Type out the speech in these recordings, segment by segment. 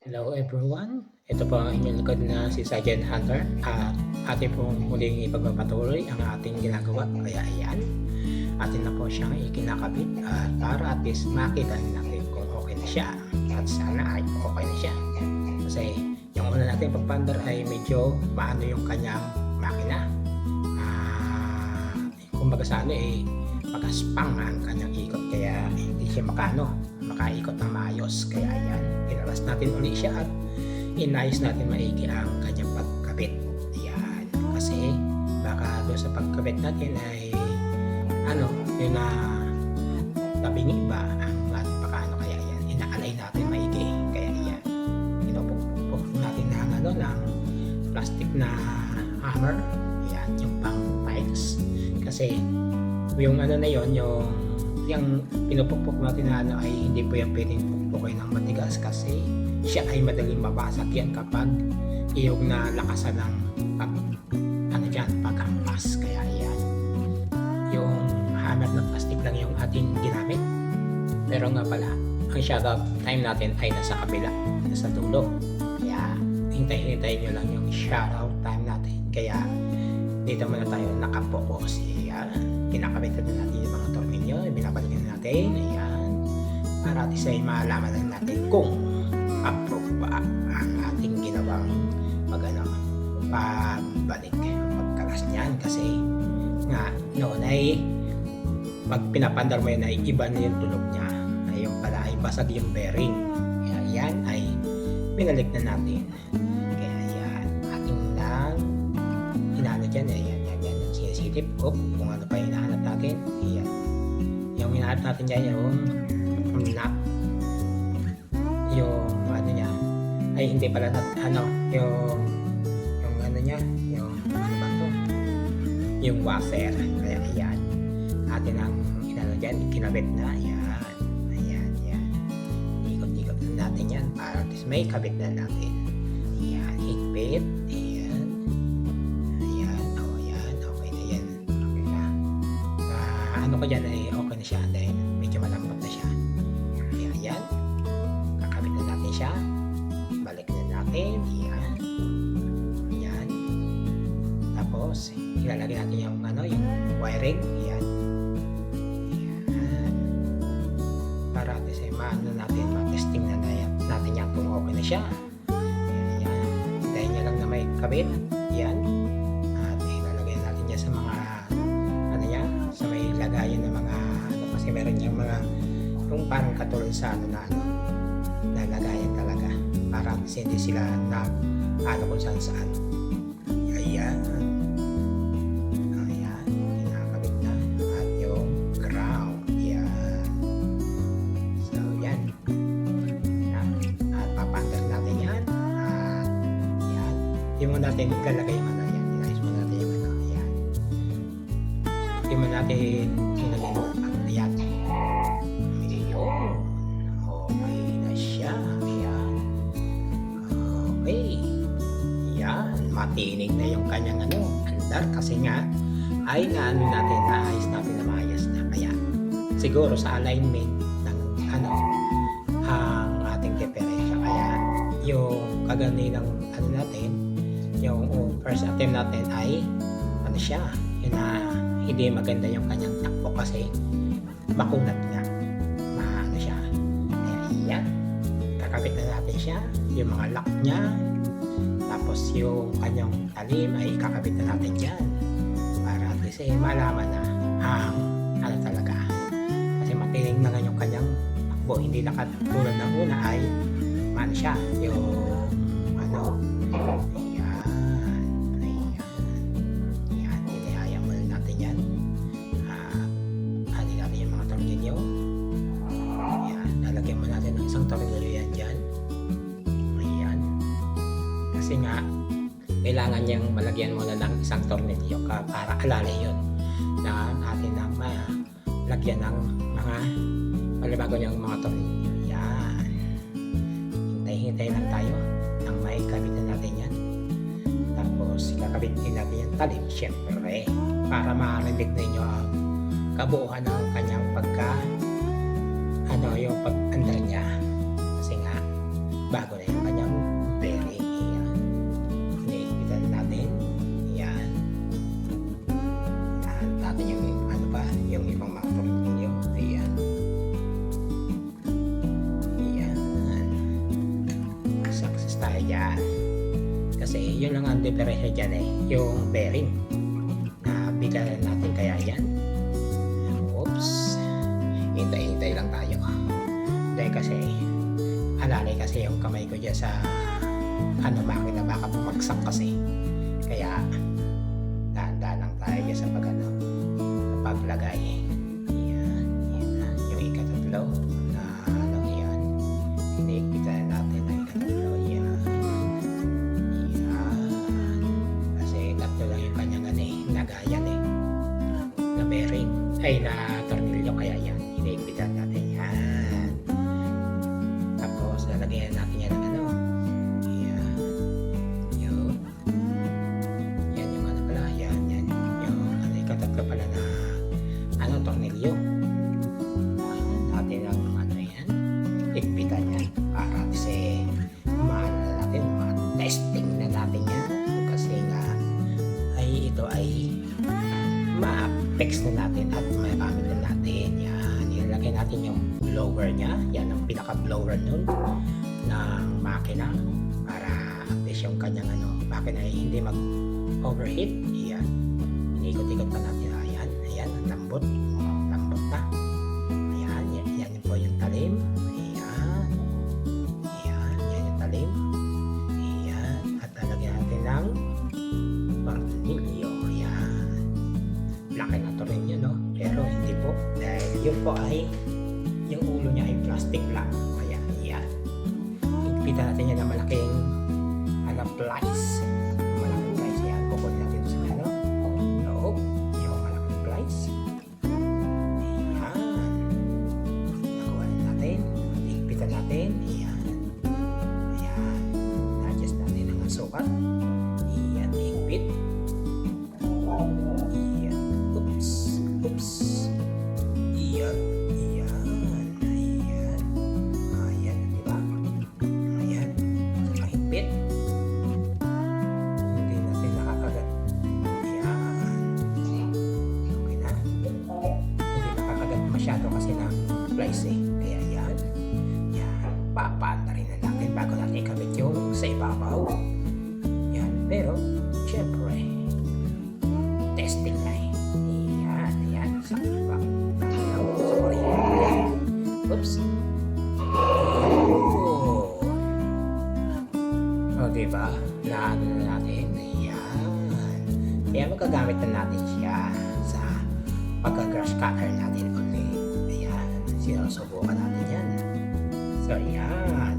Hello everyone, ito po ang inyong likod na si Sergeant Hunter at atin pong muling ipagpapatuloy ang ating ginagawa. Kaya ayan, atin na po siyang ikinakabit at para at least makita natin kung okay na siya at sana ay okay na siya. Kasi yung una natin pagpandar ay medyo maano yung kanyang makina. Kumbaga sa ano magaspang ang kanyang ikot kaya hindi siya makaikot ng maayos. Kaya ayan, pinalas natin uli siya at inayos natin maigi ang kanyang pagkabit. Ayan, kasi baka doon sa pagkabit natin ay yun na tabingi ba ang ating pakaano. Kaya ayan, inaalay natin maigi. Kaya ayan, pinupukpuk natin ng plastic na hammer. Ayan, yung pang tiles. Kasi yung na yon, yung pinupukpok natin na ay hindi po yan pwedeng pukpukin ng matigas kasi siya ay madaling mabasag yan kapag iyog na lakasan ng paghampas. Kaya yan, yung hammer na plastic lang yung ating ginamit. Pero nga pala, ang shut-off time natin ay nasa kabila, nasa dulo. Kaya hintay-hintay nyo lang yung shut-off time natin. Kaya dito muna tayo nakapokus. Kinakabitan na natin yung mga tornilyo, binabalikan natin, ayan, para at isa ay malaman lang natin kung approve ba ang ating ginawang pagbalik, pagkalas niyan. Kasi nga noon ay pag pinapandar mo yun ay iba na yung tunog niya, ay yung pala ay basag yung bearing. Kaya yan ay binalik na natin. Kaya yan, ating lang hinalo dyan, ayan, sinisitip kung ano pa yung hinahanap natin. Ayan, yung hinahanap natin dyan yung knob, yung ano niya ay hindi pala yung ano niya, yung ano ba to, yung washer. Kaya ayan, atin ang inano dyan, kinabit na. Ayan, ikot-ikot na natin yan para at least may kabit na natin. Ayan, higpit. Ano ko dyan ay okay na siya dahil medyo malambot na siya. Kaya ayan, kakabit na natin siya, balik na natin. Ayan, tapos ilalagay natin yung wiring. Ayan, para natin maano natin, matesting na natin yan kung okay na siya. Ayan, hintayin niya lang na may kabit. Ayan, at ilalagay natin niya sa mga sa may lagayan ng mga kasi meron niyang mga yung parang katulad sa na lagayan talaga para hindi sila na kung saan. Ayan, kinakabit na at yung ground. Ayan, so yan, at papandar natin yan at yan, hindi mo natin ilalagay yung inayos mo natin yung hindi mo natin ilagay mo. Ayan. Ayun. Okay na siya. Ayan. Okay. Ayan. Matinig na yung kanyang andar kasi nga ay naayos natin na maayos na. Kaya siguro sa alignment ng ang ating diferensya. Kaya yung kaganinang natin, yung first attempt natin ay siya, yun na hindi maganda yung kanyang takbo kasi makunat nga, siya. Kaya iyan, kakabit na natin siya, yung mga lock niya, tapos yung kanyang talim ay kakabit na natin dyan para at least malaman na ang talaga. Kasi matinig na nga yung kanyang takbo, hindi na katulad ng una ay siya, yung isang tornilyo yan dyan. Ayan, kasi nga kailangan niyang malagyan muna ng isang tornilyo para alalay yun na natin na malagyan ng mga palibago niyang mga tornilyo. Yan, hintay lang tayo nang may kabitan natin yan. Tapos kakabit din natin yung talim syempre para marinig ninyo ang kabuuan ng kanyang yung pag-andar niya. Kasi nga bago na yung kanya tayo dyan. Kasi yun lang ang diferensya dyan eh, yung bearing. Nabigalan natin kaya yan. Oops. Hintay-hintay lang tayo. Dahil kasi, alalay kasi yung kamay ko dyan sa makina, baka bumagsak kasi. Kaya, dahan-dahan lang tayo dyan sa paglagay. Yan, yan na. Yung ikatatlo na yan. Hinihigpitan natin na ikatatlo. Yan. Yan. Kasi tatlo lang yung kanyang nagayan na bearing. Ay, na tornilyo, kaya yan. Hinihigpitan natin yan. Tapos, lalagyan natin yan ng yan. Yun. Yan yung pala. Yan. Yung ikatatlo pala na tornilyo. Natin ang yan. Higpitan yan. Para kasi natin, testing na natin yan. Kasi nga, ito ay ma-fix na natin at magamit na natin. Yan. Ilalagay natin yung blower niya. Yan ang pinaka-blower nun ng makina para at least yung kanyang makina ay hindi mag-overheat. Yan. Inikot-ikot pa natin. Ayan. Ayan. Ang lambot. Lambot na. Ayan. Yan po yung talim. Ayan. Ayan. Yan yung talim. Ayan. At lalagyan natin ng tornilyo. Ayan. Laki na tornilyo, no? Pero hindi po. Dahil yun po ay yung ulo niya ay plastic lang. Kaya, yan. Higpitan natin yan na malaking plies. Malaking plies. Yan. Kukunin natin sa loob. Yung malaking plies. Ayan. Nakuha natin. Higpitan natin. Ayan. Ayan. Na-adjust natin ang sukat. Ayan. Higpit. Ayan. Oops. Oops. Ayan. Ayan. Ayan. Ayan. Diba? Ayan. Mahigpit. Hindi natin nakakagat. Ayan. Okay na. Hindi nakakagat masyado kasi ng plies eh. Kaya yan. Yan. Papaanda rin na natin bago natin ikabit yung sa ibabaw. Yan. Pero, syempre, testing na eh. Ayan. Ayan. Sa iba. Sorry. Oops. O, diba? Naano na natin. Ayan. Kaya magagamit na natin siya sa pagka-grass cutter natin ulit. Ayan. Sinusubukan natin yan. So, ayan.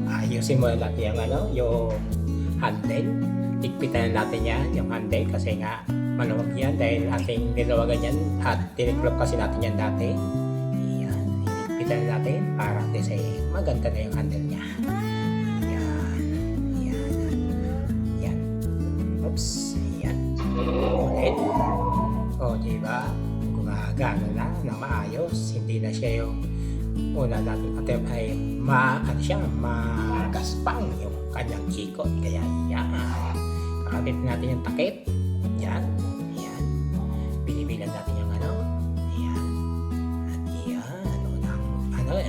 Ayusin mo natin yung handle. Higpitan natin yan, yung handle, kasi nga maluwag yan dahil ating nilawagan yan at tiniklop kasi natin yan dati. Ayan. Higpitan natin para at least maganda na yung handle niya. Ayan. Ayan. Ayan. Oops. Ayan. Ulit. O, diba? Gumagana na maayos. Hindi na siya yung una natin attempt ay magaspang yung kanyang ikot. Kaya yan. Kakabit natin yung takip. Yan. Yan. Binibilan natin yung Ayan. At yan. Unang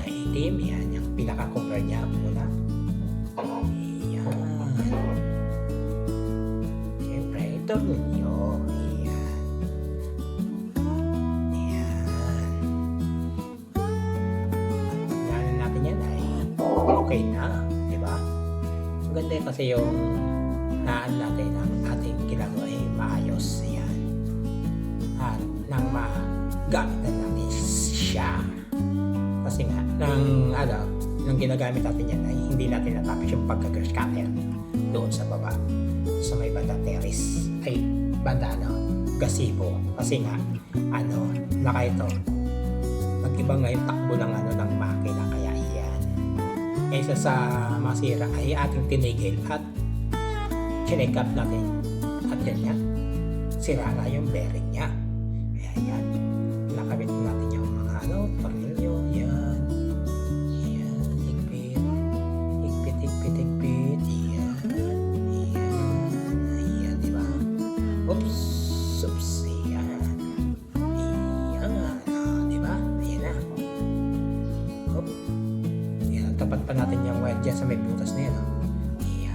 itim. Yan. Yung pinaka-cover niya. Muna. Ayan. Siyempre, ito ninyo. Ayan. Ayan. Gano'n natin yan ay okay na. Diba? Maganda kasi yung naan natin ang ating ginagawa ay maayos. Ayan. At nang magamitan natin siya. Kasi nga, nang ginagamit natin yan ay hindi natin natapos yung pagka-grass cutter doon sa baba. Sa may banda terrace. Ay, banda gazebo. Kasi nga, naka ito. Mag-iba nga yung takbo ng ng makina. Kaya yan. Kaysa sa masira ay ating tinigil at check up natin. At yan nga, sira na yung bearing niya. Kaya yan. Nakabit natin yung mga tornilyo. Yan. Yan. Higpit. Higpit, higpit, higpit. Yan. Yan. Ayan, diba? Oops. Oops. Ayan. Ayan. Diba? Ayan na. Oop. Ayan. Tapat pa natin yung wire dyan sa may butas na yan. Ayan.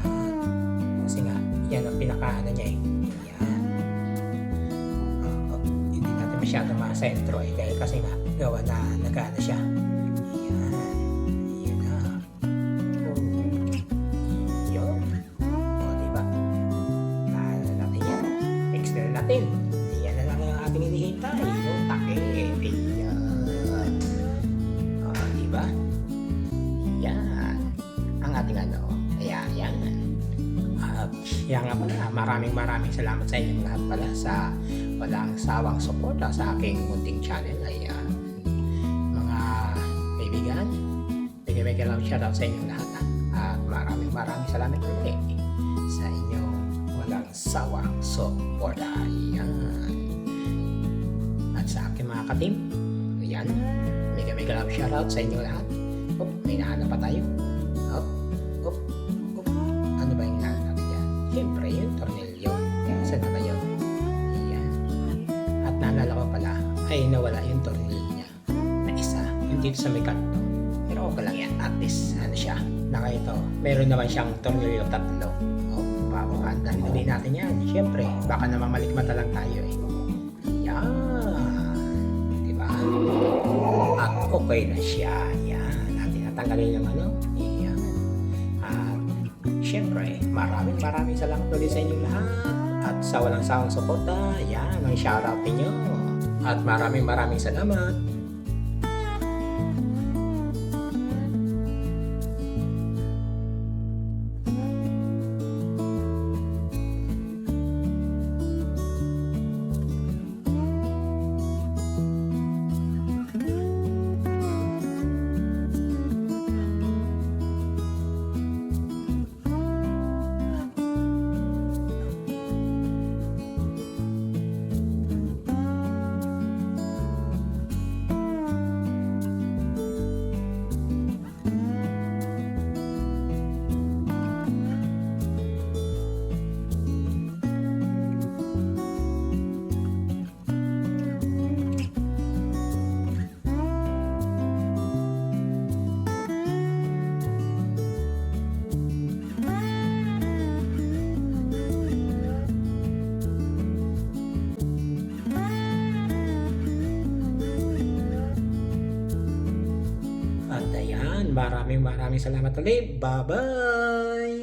yan ang pinaka-ano niya eh. Yan. Oo. Hindi natin masyado masentro eh. Dahil kasi nga, gawa na nag-ano siya. Yan. Yan na. Oh. Yun. O, diba? Ano natin yan. Fix na natin. Yan na lang ang ating hinihintay. Yung takip. Yan. O, diba? Yan. Ang ating ano. Kaya yan. At yan nga pala, maraming salamat sa inyong lahat pala sa walang sawang suporta sa aking munting channel. Ayan. Mga kaibigan, bigay lang shoutout sa inyong lahat. At maraming salamat ulit sa inyong walang sawang suporta. Ayan. At sa aking mga ka-team, ayan, bigay lang shoutout sa inyong lahat. Oh, may nahanap pa tayo. Oh. Ano ba yung nahanap natin dyan? Siyempre, yung tornilyo. Saan na ba yun? Ayan. At naalala ko pala, ay nawala yung tornilyo niya na isa. Yung dito sa may kanto. Pero okay lang yan. At least, ano siya. Ito, meron naman siyang tornilyo 3. O, papaandar ulit natin yan. Siyempre, baka naman malikmata lang tayo eh. Yan. Diba? At okay na siya. Yan. At tinatanggalin yung ano. Yan. At siyempre, maraming salamat ulit sa inyong lahat. At sa walang sawang suporta, yan ang shoutout ninyo. At maraming salamat. At ayan, maraming salamat ulit. Bye-bye!